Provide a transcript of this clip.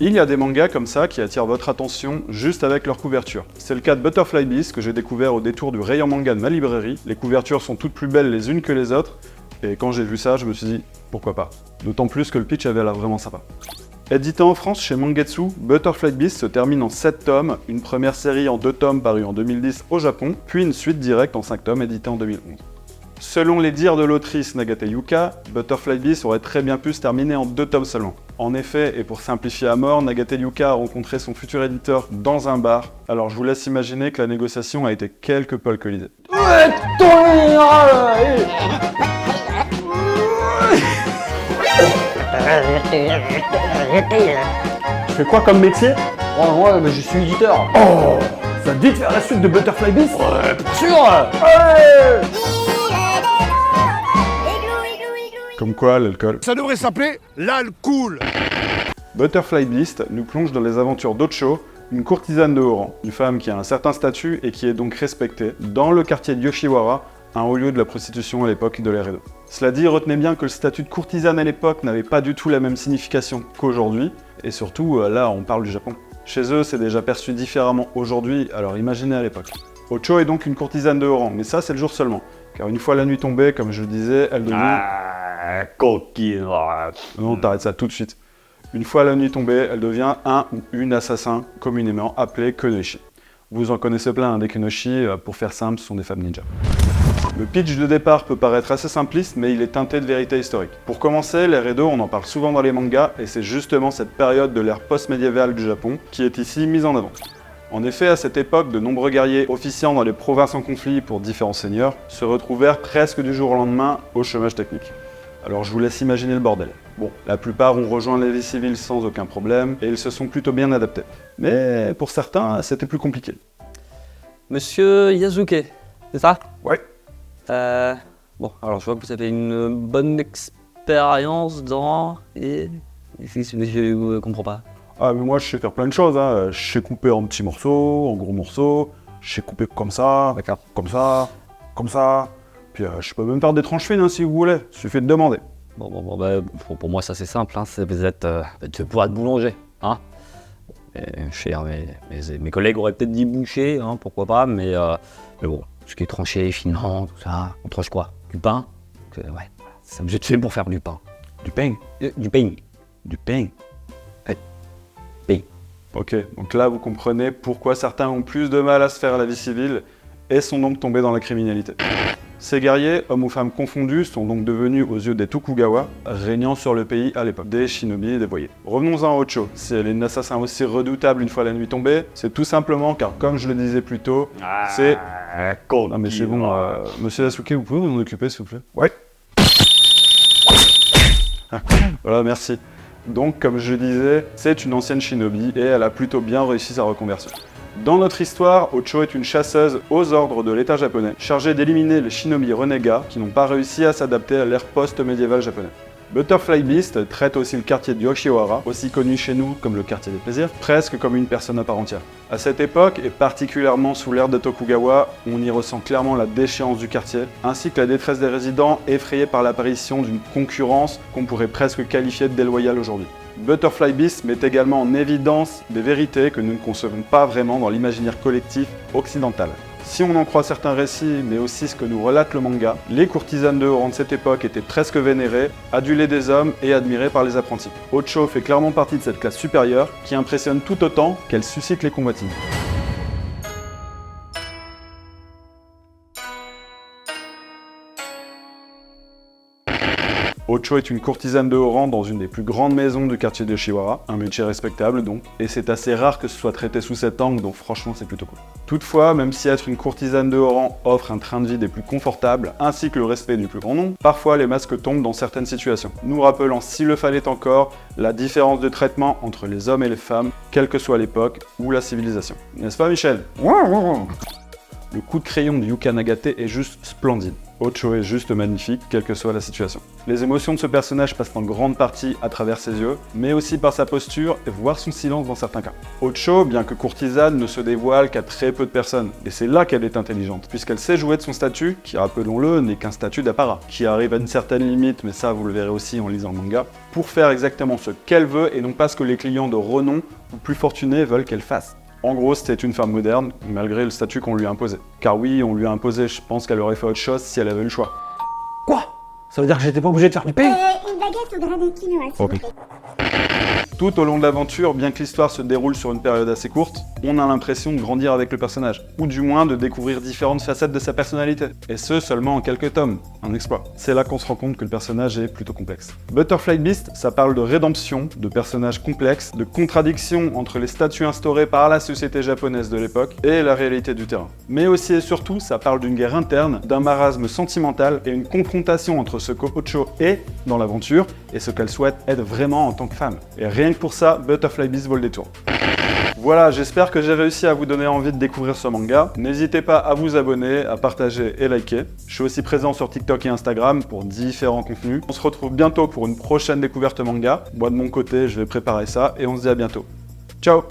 Il y a des mangas comme ça qui attirent votre attention juste avec leur couverture. C'est le cas de Butterfly Beast que j'ai découvert au détour du rayon manga de ma librairie. Les couvertures sont toutes plus belles les unes que les autres, et quand j'ai vu ça, je me suis dit, pourquoi pas. D'autant plus que le pitch avait l'air vraiment sympa. Édité en France chez Mangetsu, Butterfly Beast se termine en 7 tomes, une première série en 2 tomes parue en 2010 au Japon, puis une suite directe en 5 tomes éditée en 2011. Selon les dires de l'autrice Nagate Yuka, Butterfly Beast aurait très bien pu se terminer en 2 tomes seulement. En effet, et pour simplifier à mort, Nagate Yuka a rencontré son futur éditeur dans un bar, alors je vous laisse imaginer que la négociation a été quelque peu alcoolisée. Tu fais quoi comme métier? Moi, je suis éditeur. Oh, ça te dit de faire la suite de Butterfly Beast? Ouais, bien sûr. Ouais. Comme quoi, l'alcool. Ça devrait s'appeler l'alcool. Butterfly Beast nous plonge dans les aventures d'Ocho, une courtisane de haut rang, une femme qui a un certain statut et qui est donc respectée dans le quartier de Yoshiwara, un haut lieu de la prostitution à l'époque de l'ère Edo. Cela dit, retenez bien que le statut de courtisane à l'époque n'avait pas du tout la même signification qu'aujourd'hui, et surtout, là, on parle du Japon. Chez eux, c'est déjà perçu différemment aujourd'hui, alors imaginez à l'époque. Ocho est donc une courtisane de haut rang, mais ça, c'est le jour seulement, car une fois la nuit tombée, comme je le disais, elle devient... Ah, coquine. Non, t'arrêtes ça tout de suite. Une fois la nuit tombée, elle devient un ou une assassin, communément appelé Kunoichi. Vous en connaissez plein, hein, des Kunoichi, pour faire simple, ce sont des femmes ninja. Le pitch de départ peut paraître assez simpliste, mais il est teinté de vérité historique. Pour commencer, l'ère Edo, on en parle souvent dans les mangas, et c'est justement cette période de l'ère post-médiévale du Japon qui est ici mise en avant. En effet, à cette époque, de nombreux guerriers officiant dans les provinces en conflit pour différents seigneurs se retrouvèrent presque du jour au lendemain au chômage technique. Alors je vous laisse imaginer le bordel. Bon, la plupart ont rejoint la vie civile sans aucun problème, et ils se sont plutôt bien adaptés. Mais pour certains, c'était plus compliqué. Monsieur Yasuke, c'est ça? Ouais. Bon, alors je vois que vous avez une bonne expérience dans... Et... Je comprends pas. Ah mais moi je sais faire plein de choses, hein. Je sais couper en petits morceaux, en gros morceaux, je sais couper comme ça, D'accord. comme ça, puis je peux même faire des tranches fines hein, si vous voulez, il suffit de demander. Bon, bah, pour moi ça c'est simple, hein. Vous êtes pouvoir être boulanger, hein. Mes collègues auraient peut-être dit boucher, hein, pourquoi pas, mais bon, ce qui est tranché finement, tout ça, on tranche quoi? Du pain? Ouais, ça vous êtes fait pour faire du pain. Du pain. Du pain. Du pain. Ouais. Pain. Ok, donc là vous comprenez pourquoi certains ont plus de mal à se faire à la vie civile et sont donc tombés dans la criminalité. Ces guerriers, hommes ou femmes confondus, sont donc devenus aux yeux des Tokugawa, régnant sur le pays à l'époque, des shinobi et des voyés. Revenons-en à Ocho. Si elle est une assassin aussi redoutable une fois la nuit tombée, c'est tout simplement car, comme je le disais plus tôt, c'est... Non mais c'est bon, monsieur Yasuke, vous pouvez vous en occuper s'il vous plaît? Ouais. Voilà, merci. Donc, comme je disais, c'est une ancienne shinobi et elle a plutôt bien réussi sa reconversion. Dans notre histoire, Ocho est une chasseuse aux ordres de l'État japonais, chargée d'éliminer les shinobi renégats qui n'ont pas réussi à s'adapter à l'ère post-médiévale japonaise. Butterfly Beast traite aussi le quartier de Yoshiwara, aussi connu chez nous comme le quartier des plaisirs, presque comme une personne à part entière. À cette époque, et particulièrement sous l'ère de Tokugawa, on y ressent clairement la déchéance du quartier, ainsi que la détresse des résidents effrayés par l'apparition d'une concurrence qu'on pourrait presque qualifier de déloyale aujourd'hui. Butterfly Beast met également en évidence des vérités que nous ne concevons pas vraiment dans l'imaginaire collectif occidental. Si on en croit certains récits, mais aussi ce que nous relate le manga, les courtisanes de haut rang de cette époque étaient presque vénérées, adulées des hommes et admirées par les apprentis. Ocho fait clairement partie de cette classe supérieure qui impressionne tout autant qu'elle suscite les convoitises. Ocho est une courtisane de haut rang dans une des plus grandes maisons du quartier de Yoshiwara, un métier respectable donc, et c'est assez rare que ce soit traité sous cet angle, donc franchement c'est plutôt cool. Toutefois, même si être une courtisane de haut rang offre un train de vie des plus confortables, ainsi que le respect du plus grand nombre, parfois les masques tombent dans certaines situations, nous rappelant, s'il le fallait encore, la différence de traitement entre les hommes et les femmes, quelle que soit l'époque ou la civilisation. N'est-ce pas Michel? Le coup de crayon de Yuka Nagate est juste splendide. Ocho est juste magnifique, quelle que soit la situation. Les émotions de ce personnage passent en grande partie à travers ses yeux, mais aussi par sa posture et voire son silence dans certains cas. Ocho, bien que courtisane, ne se dévoile qu'à très peu de personnes, et c'est là qu'elle est intelligente, puisqu'elle sait jouer de son statut, qui rappelons-le, n'est qu'un statut d'apparat, qui arrive à une certaine limite, mais ça vous le verrez aussi en lisant le manga, pour faire exactement ce qu'elle veut et non pas ce que les clients de renom ou plus fortunés veulent qu'elle fasse. En gros, c'était une femme moderne, malgré le statut qu'on lui a imposé. Car oui, on lui a imposé, je pense qu'elle aurait fait autre chose si elle avait eu le choix. Quoi? Ça veut dire que j'étais pas obligé de faire du pain? Une baguette au grain de quinoa, s'il vous plaît. Tout au long de l'aventure, bien que l'histoire se déroule sur une période assez courte, on a l'impression de grandir avec le personnage, ou du moins de découvrir différentes facettes de sa personnalité, et ce seulement en quelques tomes, un exploit. C'est là qu'on se rend compte que le personnage est plutôt complexe. Butterfly Beast, ça parle de rédemption, de personnages complexes, de contradictions entre les statuts instaurés par la société japonaise de l'époque et la réalité du terrain. Mais aussi et surtout, ça parle d'une guerre interne, d'un marasme sentimental et une confrontation entre ce que Ocho est dans l'aventure et ce qu'elle souhaite être vraiment en tant que femme. Et rien que pour ça, Butterfly Beast vaut le détour. Voilà, j'espère que j'ai réussi à vous donner envie de découvrir ce manga. N'hésitez pas à vous abonner, à partager et liker. Je suis aussi présent sur TikTok et Instagram pour différents contenus. On se retrouve bientôt pour une prochaine découverte manga. Moi de mon côté, je vais préparer ça et on se dit à bientôt. Ciao!